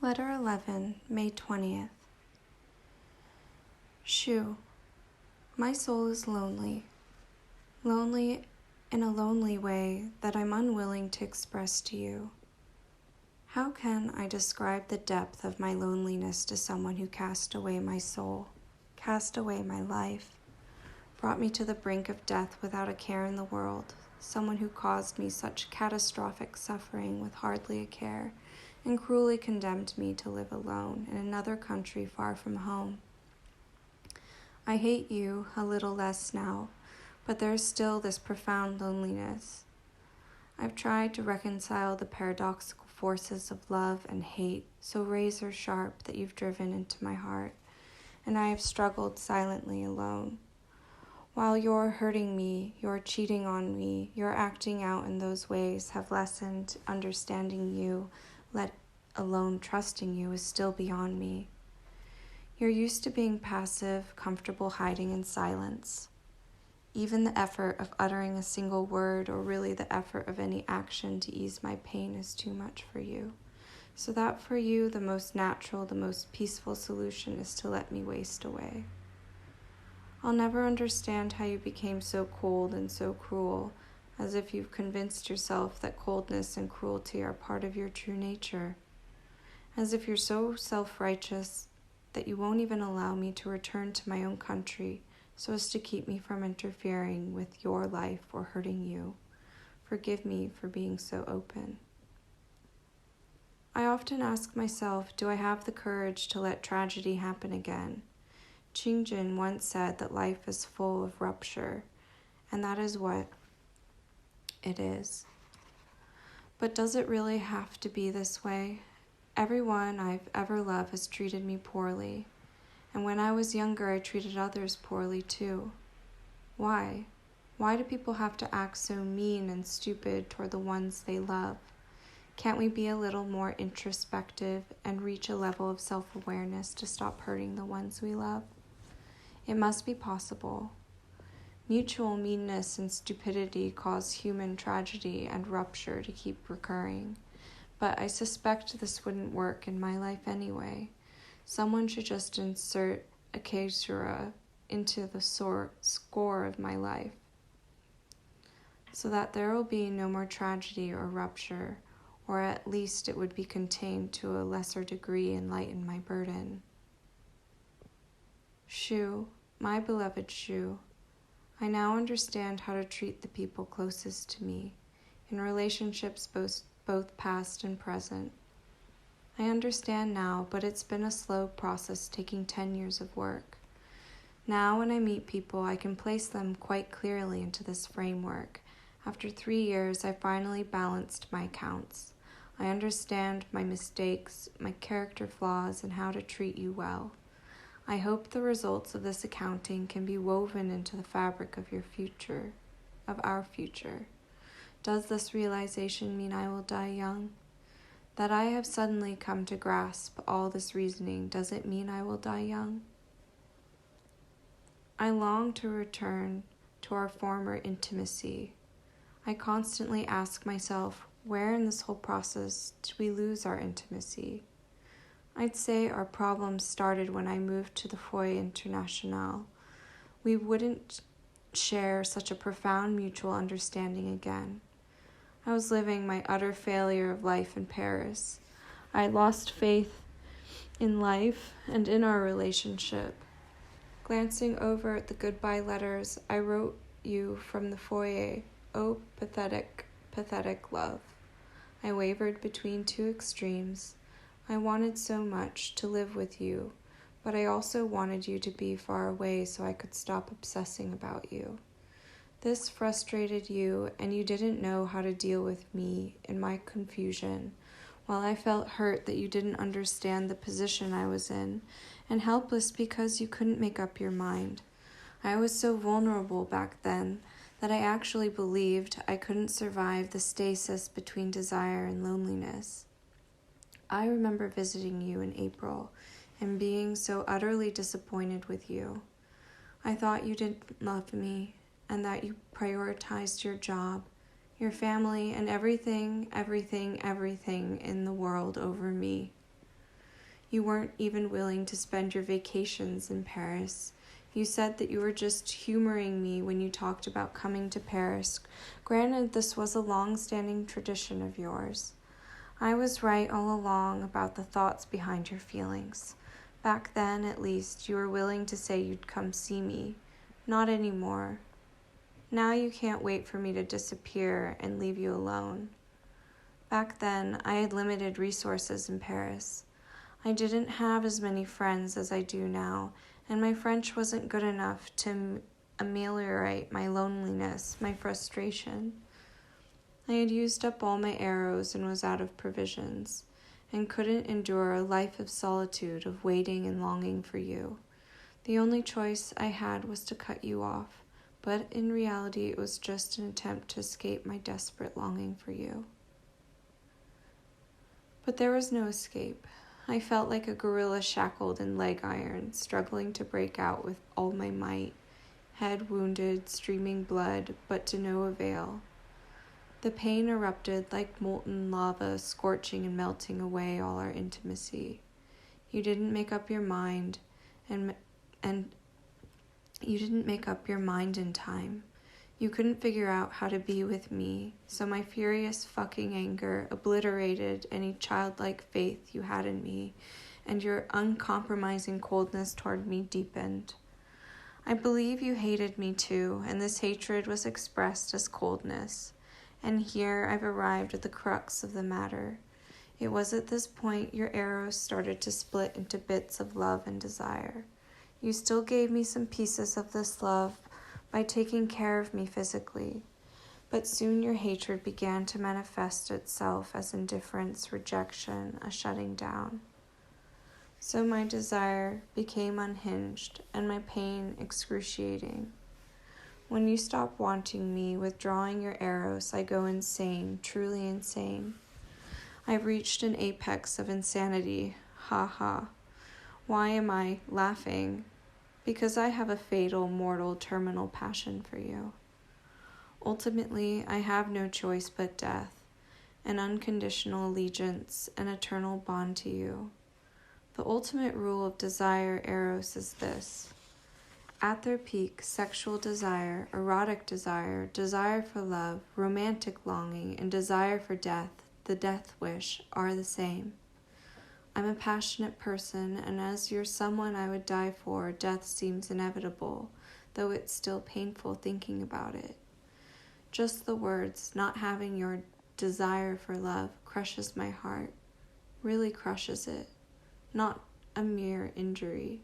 Letter 11, May 20th. Shoo, my soul is lonely. Lonely in a lonely way that I'm unwilling to express to you. How can I describe the depth of my loneliness to someone who cast away my soul, cast away my life, brought me to the brink of death without a care in the world, someone who caused me such catastrophic suffering with hardly a care, and cruelly condemned me to live alone in another country far from home? I hate you a little less now, but there is still this profound loneliness. I've tried to reconcile the paradoxical forces of love and hate so razor sharp that you've driven into my heart, and I have struggled silently alone. While you're hurting me, you're cheating on me, you're acting out in those ways have lessened understanding you, let alone trusting you, is still beyond me. You're used to being passive, comfortable hiding in silence. Even the effort of uttering a single word, or really the effort of any action to ease my pain, is too much for you. So that for you, the most natural, the most peaceful solution is to let me waste away. I'll never understand how you became so cold and so cruel, as if you've convinced yourself that coldness and cruelty are part of your true nature. As if you're so self-righteous that you won't even allow me to return to my own country so as to keep me from interfering with your life or hurting you. Forgive me for being so open. I often ask myself, do I have the courage to let tragedy happen again? Qingjin once said that life is full of rupture, and that is what it is. But does it really have to be this way? Everyone I've ever loved has treated me poorly, and when I was younger, I treated others poorly too. Why? Why do people have to act so mean and stupid toward the ones they love? Can't we be a little more introspective and reach a level of self-awareness to stop hurting the ones we love? It must be possible. Mutual meanness and stupidity cause human tragedy and rupture to keep recurring. But I suspect this wouldn't work in my life anyway. Someone should just insert a caesura into the score of my life, so that there will be no more tragedy or rupture, or at least it would be contained to a lesser degree and lighten my burden. Shoo, my beloved Shoo, I now understand how to treat the people closest to me, in relationships both past and present. I understand now, but it's been a slow process taking 10 years of work. Now when I meet people, I can place them quite clearly into this framework. After 3 years, I finally balanced my accounts. I understand my mistakes, my character flaws, and how to treat you well. I hope the results of this accounting can be woven into the fabric of our future. Does this realization mean I will die young? That I have suddenly come to grasp all this reasoning, does it mean I will die young? I long to return to our former intimacy. I constantly ask myself, where in this whole process did we lose our intimacy? I'd say our problems started when I moved to the Foyer International. We wouldn't share such a profound mutual understanding again. I was living my utter failure of life in Paris. I had lost faith in life and in our relationship. Glancing over at the goodbye letters I wrote you from the foyer, oh, pathetic, pathetic love. I wavered between two extremes. I wanted so much to live with you, but I also wanted you to be far away so I could stop obsessing about you. This frustrated you, and you didn't know how to deal with me in my confusion, while I felt hurt that you didn't understand the position I was in, and helpless because you couldn't make up your mind. I was so vulnerable back then that I actually believed I couldn't survive the stasis between desire and loneliness. I remember visiting you in April and being so utterly disappointed with you. I thought you didn't love me and that you prioritized your job, your family, and everything in the world over me. You weren't even willing to spend your vacations in Paris. You said that you were just humoring me when you talked about coming to Paris. Granted, this was a long-standing tradition of yours. I was right all along about the thoughts behind your feelings. Back then, at least, you were willing to say you'd come see me. Not anymore. Now you can't wait for me to disappear and leave you alone. Back then, I had limited resources in Paris. I didn't have as many friends as I do now, and my French wasn't good enough to ameliorate my loneliness, my frustration. I had used up all my arrows and was out of provisions, and couldn't endure a life of solitude, of waiting and longing for you. The only choice I had was to cut you off, but in reality it was just an attempt to escape my desperate longing for you. But there was no escape. I felt like a gorilla shackled in leg irons, struggling to break out with all my might, head wounded, streaming blood, but to no avail. The pain erupted like molten lava, scorching and melting away all our intimacy. You didn't make up your mind, and you didn't make up your mind in time. You couldn't figure out how to be with me, so my furious fucking anger obliterated any childlike faith you had in me, and your uncompromising coldness toward me deepened. I believe you hated me too, and this hatred was expressed as coldness. And here I've arrived at the crux of the matter. It was at this point your arrows started to split into bits of love and desire. You still gave me some pieces of this love by taking care of me physically, but soon your hatred began to manifest itself as indifference, rejection, a shutting down. So my desire became unhinged and my pain excruciating. When you stop wanting me, withdrawing your arrows, I go insane, truly insane. I've reached an apex of insanity. Ha ha. Why am I laughing? Because I have a fatal, mortal, terminal passion for you. Ultimately, I have no choice but death, an unconditional allegiance, an eternal bond to you. The ultimate rule of desire, eros, is this. At their peak, sexual desire, erotic desire, desire for love, romantic longing, and desire for death, the death wish, are the same. I'm a passionate person, and as you're someone I would die for, death seems inevitable, though it's still painful thinking about it. Just the words, not having your desire for love, crushes my heart, really crushes it, not a mere injury.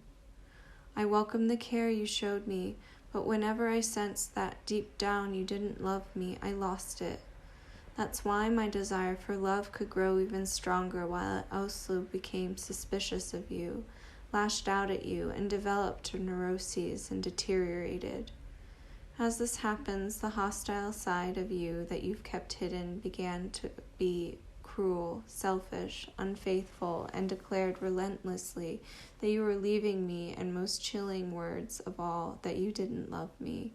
I welcome the care you showed me, but whenever I sensed that deep down you didn't love me, I lost it. That's why my desire for love could grow even stronger, while I also became suspicious of you, lashed out at you, and developed to neuroses and deteriorated. As this happens, the hostile side of you that you've kept hidden began to be cruel, selfish, unfaithful, and declared relentlessly that you were leaving me, and most chilling words of all, that you didn't love me.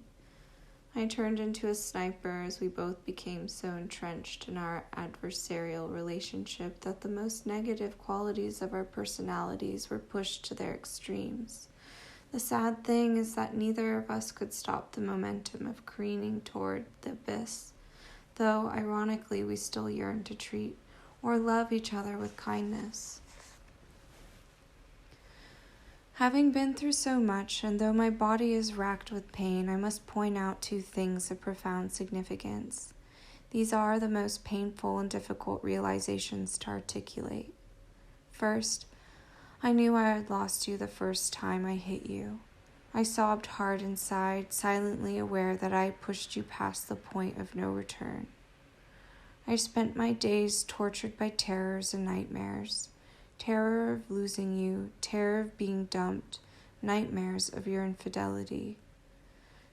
I turned into a sniper as we both became so entrenched in our adversarial relationship that the most negative qualities of our personalities were pushed to their extremes. The sad thing is that neither of us could stop the momentum of careening toward the abyss, though, ironically, we still yearn to treat or love each other with kindness. Having been through so much, and though my body is racked with pain, I must point out two things of profound significance. These are the most painful and difficult realizations to articulate. First, I knew I had lost you the first time I hit you. I sobbed hard inside, silently aware that I had pushed you past the point of no return. I spent my days tortured by terrors and nightmares. Terror of losing you, terror of being dumped, nightmares of your infidelity.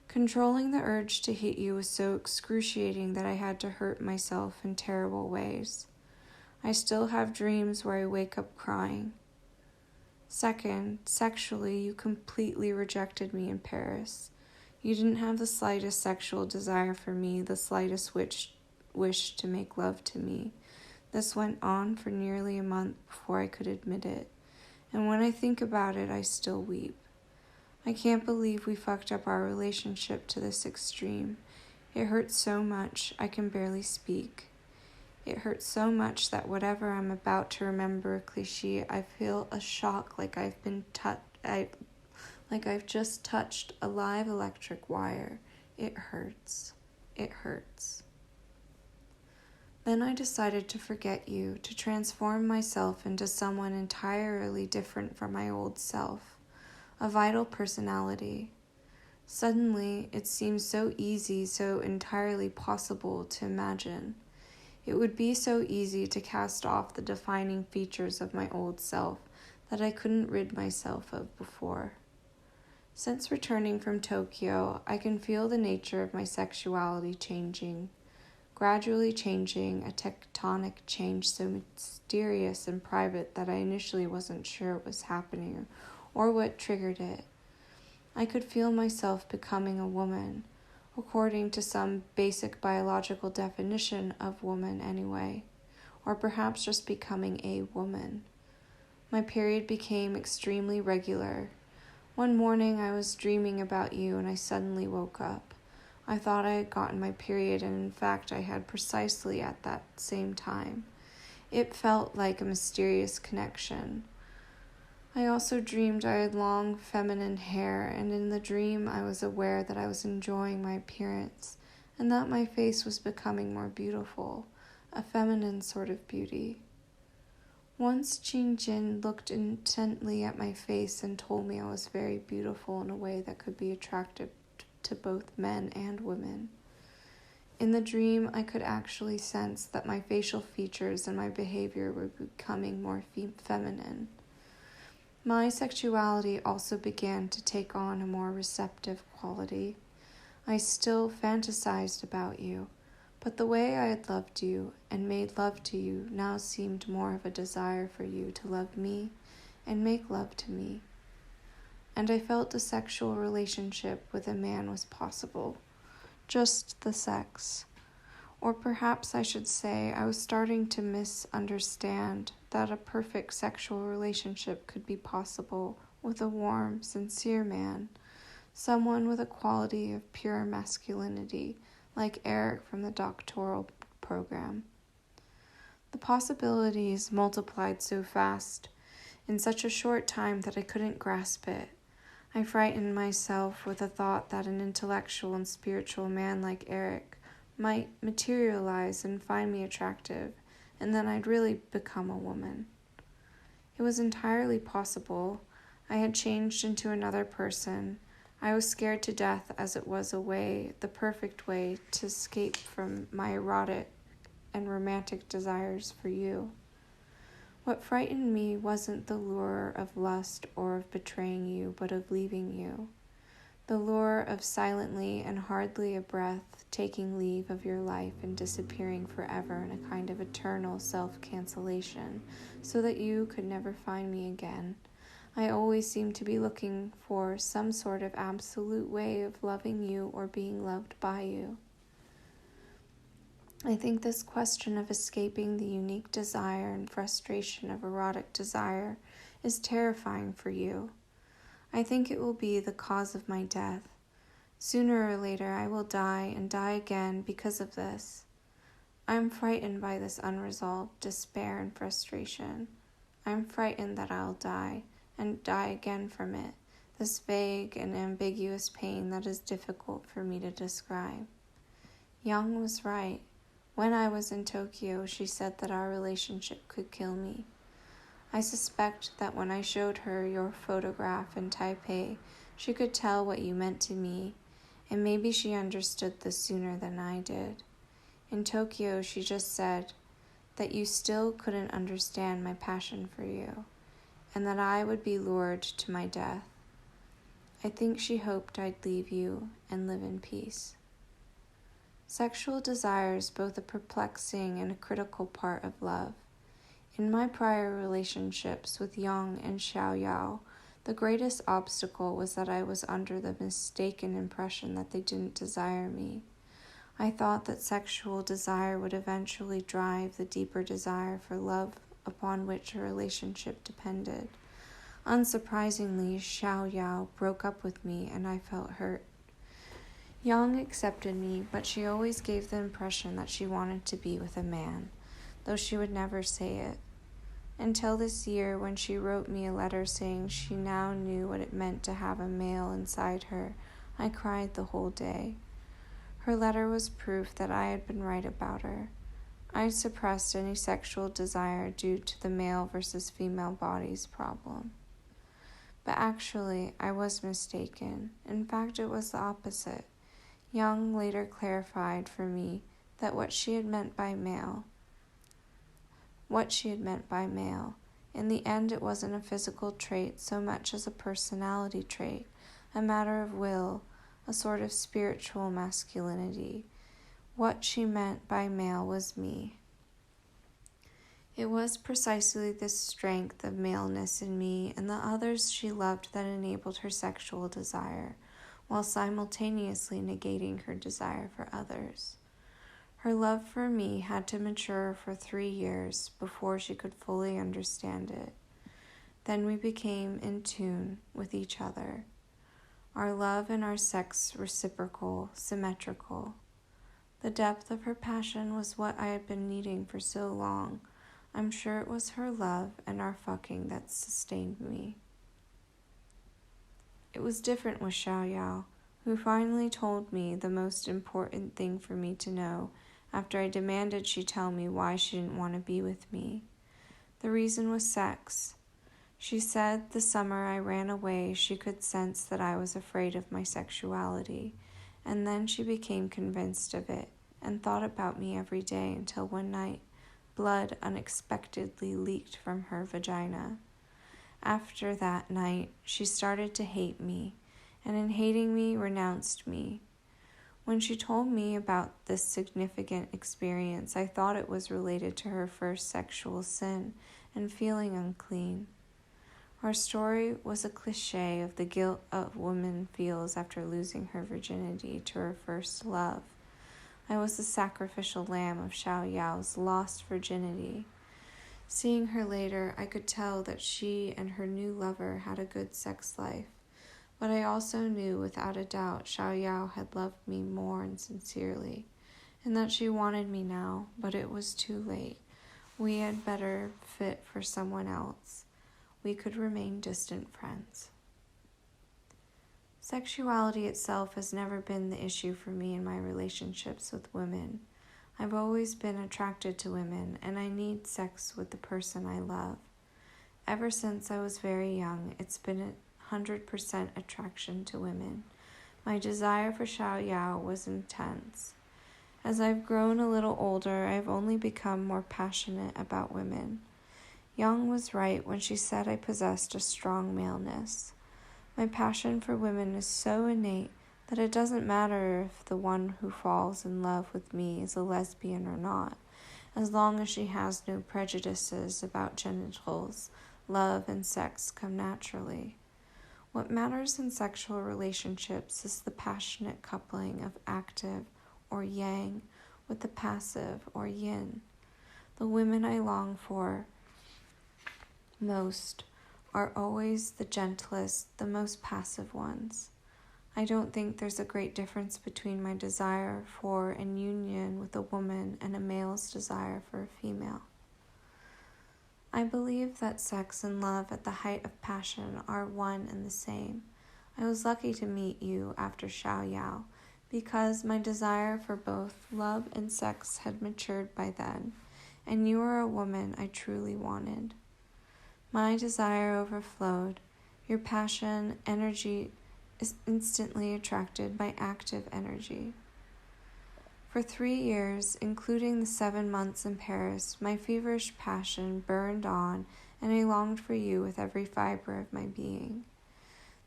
Controlling the urge to hit you was so excruciating that I had to hurt myself in terrible ways. I still have dreams where I wake up crying. Second, sexually, you completely rejected me in Paris. You didn't have the slightest sexual desire for me, the slightest wish to make love to me. This went on for nearly a month before I could admit it. and when I think about it, I still weep. I can't believe we fucked up our relationship to this extreme. It hurts so much, I can barely speak. It hurts so much that whatever I'm about to remember a cliche, I feel a shock like I've just touched a live electric wire. It hurts. It hurts. Then I decided to forget you, to transform myself into someone entirely different from my old self, a vital personality. Suddenly, it seems so easy, so entirely possible to imagine. It would be so easy to cast off the defining features of my old self that I couldn't rid myself of before. Since returning from Tokyo, I can feel the nature of my sexuality changing, gradually changing, a tectonic change so mysterious and private that I initially wasn't sure it was happening or what triggered it. I could feel myself becoming a woman, according to some basic biological definition of woman anyway, or perhaps just becoming a woman. My period became extremely regular. One morning I was dreaming about you and I suddenly woke up. I thought I had gotten my period, and in fact I had precisely at that same time. It felt like a mysterious connection. I also dreamed I had long feminine hair, and in the dream I was aware that I was enjoying my appearance and that my face was becoming more beautiful, a feminine sort of beauty. Once Jin looked intently at my face and told me I was very beautiful in a way that could be attractive to both men and women. In the dream, I could actually sense that my facial features and my behavior were becoming more feminine. My sexuality also began to take on a more receptive quality. I still fantasized about you, but the way I had loved you and made love to you now seemed more of a desire for you to love me and make love to me. And I felt a sexual relationship with a man was possible, just the sex. Or perhaps I should say I was starting to misunderstand that a perfect sexual relationship could be possible with a warm, sincere man, someone with a quality of pure masculinity, like Eric from the doctoral program. The possibilities multiplied so fast in such a short time that I couldn't grasp it. I frightened myself with the thought that an intellectual and spiritual man like Eric might materialize and find me attractive, and then I'd really become a woman. It was entirely possible. I had changed into another person. I was scared to death, as it was the perfect way to escape from my erotic and romantic desires for you. What frightened me wasn't the lure of lust or of betraying you, but of leaving you. The lure of silently and hardly a breath taking leave of your life and disappearing forever in a kind of eternal self-cancellation, so that you could never find me again. I always seemed to be looking for some sort of absolute way of loving you or being loved by you. I think this question of escaping the unique desire and frustration of erotic desire is terrifying for you. I think it will be the cause of my death. Sooner or later I will die and die again because of this. I am frightened by this unresolved despair and frustration. I am frightened that I'll die and die again from it, this vague and ambiguous pain that is difficult for me to describe. Young was right. When I was in Tokyo, she said that our relationship could kill me. I suspect that when I showed her your photograph in Taipei, she could tell what you meant to me, and maybe she understood this sooner than I did. In Tokyo, she just said that you still couldn't understand my passion for you, and that I would be lured to my death. I think she hoped I'd leave you and live in peace. Sexual desire is both a perplexing and a critical part of love. In my prior relationships with Yang and Xiaoyao, the greatest obstacle was that I was under the mistaken impression that they didn't desire me. I thought that sexual desire would eventually drive the deeper desire for love upon which a relationship depended. Unsurprisingly, Xiao Yao broke up with me and I felt hurt. Yang accepted me, but she always gave the impression that she wanted to be with a man, though she would never say it. Until this year, when she wrote me a letter saying she now knew what it meant to have a male inside her, I cried the whole day. Her letter was proof that I had been right about her. I suppressed any sexual desire due to the male versus female bodies problem. But actually, I was mistaken. In fact, it was the opposite. Young later clarified for me that what she had meant by male. In the end, it wasn't a physical trait so much as a personality trait, a matter of will, a sort of spiritual masculinity. What she meant by male was me. It was precisely this strength of maleness in me and the others she loved that enabled her sexual desire, while simultaneously negating her desire for others. Her love for me had to mature for 3 years before she could fully understand it. Then we became in tune with each other. Our love and our sex reciprocal, symmetrical. The depth of her passion was what I had been needing for so long. I'm sure it was her love and our fucking that sustained me. It was different with Xiao Yao, who finally told me the most important thing for me to know after I demanded she tell me why she didn't want to be with me. The reason was sex. She said the summer I ran away, she could sense that I was afraid of my sexuality, and then she became convinced of it and thought about me every day until one night, blood unexpectedly leaked from her vagina. After that night, she started to hate me, and in hating me, renounced me. When she told me about this significant experience, I thought it was related to her first sexual sin and feeling unclean. Our story was a cliché of the guilt a woman feels after losing her virginity to her first love. I was the sacrificial lamb of Xiao Yao's lost virginity. Seeing her later, I could tell that she and her new lover had a good sex life, but I also knew without a doubt Xiao Yao had loved me more and sincerely, and that she wanted me now, but it was too late. We had better fit for someone else. We could remain distant friends. Sexuality itself has never been the issue for me in my relationships with women. I've always been attracted to women, and I need sex with the person I love. Ever since I was very young, it's been 100% attraction to women. My desire for Xiao Yao was intense. As I've grown a little older, I've only become more passionate about women. Young was right when she said I possessed a strong maleness. My passion for women is so innate that it doesn't matter if the one who falls in love with me is a lesbian or not, as long as she has no prejudices about genitals. Love and sex come naturally. What matters in sexual relationships is the passionate coupling of active or yang with the passive or yin. The women I long for most are always the gentlest, the most passive ones. I don't think there's a great difference between my desire for and union with a woman and a male's desire for a female. I believe that sex and love at the height of passion are one and the same. I was lucky to meet you after Xiao Yao because my desire for both love and sex had matured by then, and you are a woman I truly wanted. My desire overflowed. Your passion, energy is instantly attracted by active energy. For 3 years, including the 7 months in Paris, my feverish passion burned on, and I longed for you with every fiber of my being.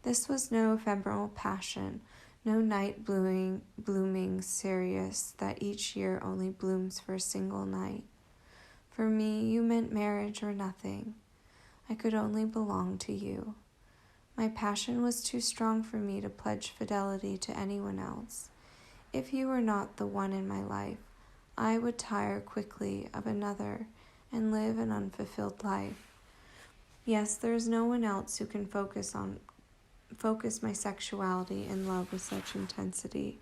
This was no ephemeral passion, no night blooming Sirius that each year only blooms for a single night. For me, you meant marriage or nothing. I could only belong to you. My passion was too strong for me to pledge fidelity to anyone else. If you were not the one in my life, I would tire quickly of another and live an unfulfilled life. Yes, there is no one else who can focus my sexuality and love with such intensity.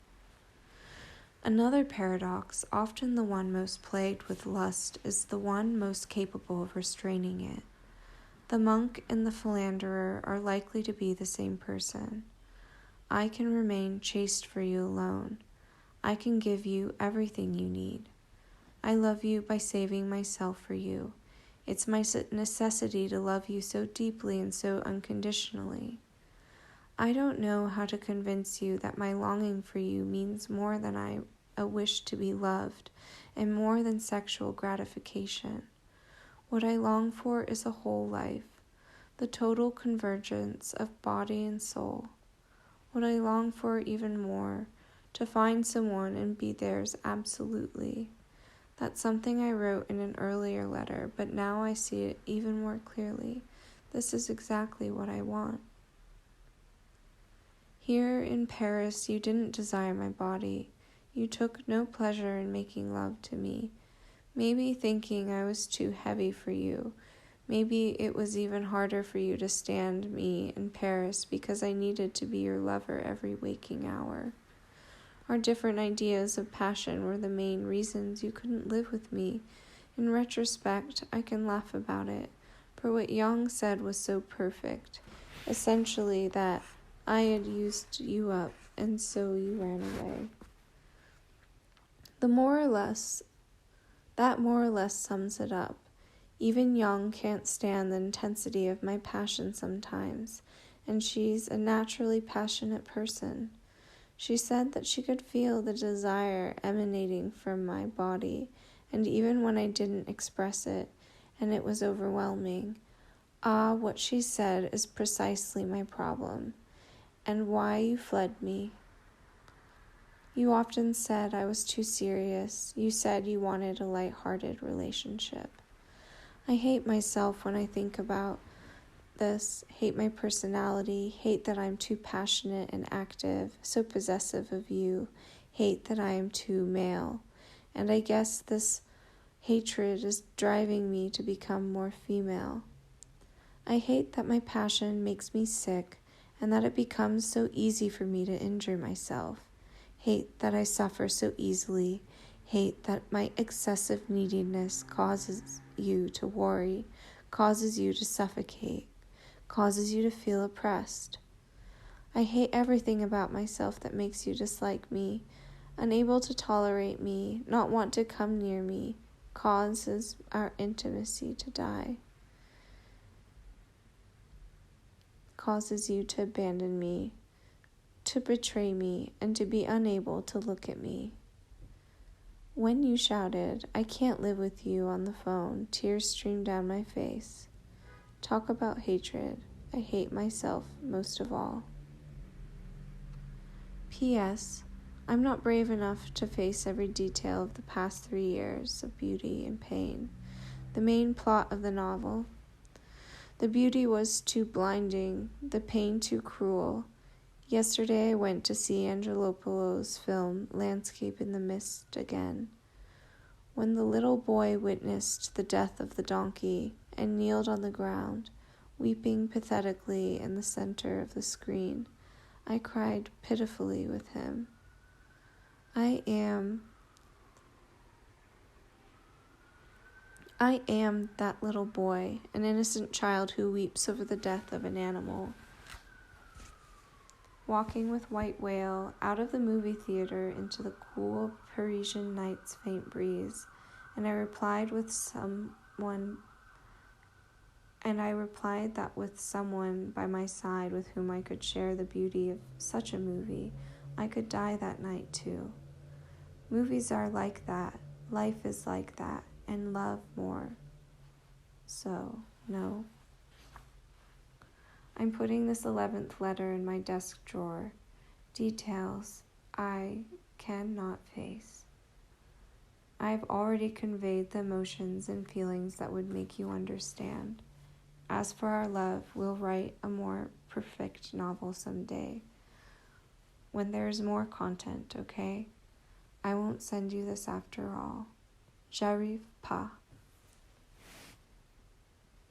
Another paradox, often the one most plagued with lust, is the one most capable of restraining it. The monk and the philanderer are likely to be the same person. I can remain chaste for you alone. I can give you everything you need. I love you by saving myself for you. It's my necessity to love you so deeply and so unconditionally. I don't know how to convince you that my longing for you means more than a wish to be loved and more than sexual gratification. What I long for is a whole life, the total convergence of body and soul. What I long for even more, to find someone and be theirs absolutely. That's something I wrote in an earlier letter, but now I see it even more clearly. This is exactly what I want. Here in Paris, you didn't desire my body. You took no pleasure in making love to me. Maybe thinking I was too heavy for you. Maybe it was even harder for you to stand me in Paris because I needed to be your lover every waking hour. Our different ideas of passion were the main reasons you couldn't live with me. In retrospect, I can laugh about it, for what Young said was so perfect. Essentially that I had used you up, and so you ran away. That more or less sums it up. Even Young can't stand the intensity of my passion sometimes, and she's a naturally passionate person. She said that she could feel the desire emanating from my body, and even when I didn't express it, and it was overwhelming. Ah, what she said is precisely my problem, and why you fled me. You often said I was too serious. You said you wanted a light-hearted relationship. I hate myself when I think about this, hate my personality, hate that I'm too passionate and active, so possessive of you, hate that I am too male. And I guess this hatred is driving me to become more female. I hate that my passion makes me sick and that it becomes so easy for me to injure myself. Hate that I suffer so easily. Hate that my excessive neediness causes you to worry, causes you to suffocate, causes you to feel oppressed. I hate everything about myself that makes you dislike me, unable to tolerate me, not want to come near me, causes our intimacy to die, causes you to abandon me, to betray me, and to be unable to look at me. When you shouted, "I can't live with you," on the phone, tears streamed down my face. Talk about hatred. I hate myself most of all. P.S. I'm not brave enough to face every detail of the past 3 years of beauty and pain. The main plot of the novel. The beauty was too blinding, the pain too cruel. Yesterday I went to see Angelopoulos' film Landscape in the Mist again. When the little boy witnessed the death of the donkey and kneeled on the ground, weeping pathetically in the center of the screen, I cried pitifully with him. I am that little boy, an innocent child who weeps over the death of an animal. Walking with White Whale out of the movie theater into the cool Parisian night's faint breeze, and I replied that with someone by my side with whom I could share the beauty of such a movie, I could die that night too. Movies are like that, life is like that, and love more. So, no. I'm putting this 11th letter in my desk drawer. Details I cannot face. I've already conveyed the emotions and feelings that would make you understand. As for our love, we'll write a more perfect novel someday, when there's more content, okay? I won't send you this after all. J'arrive pas.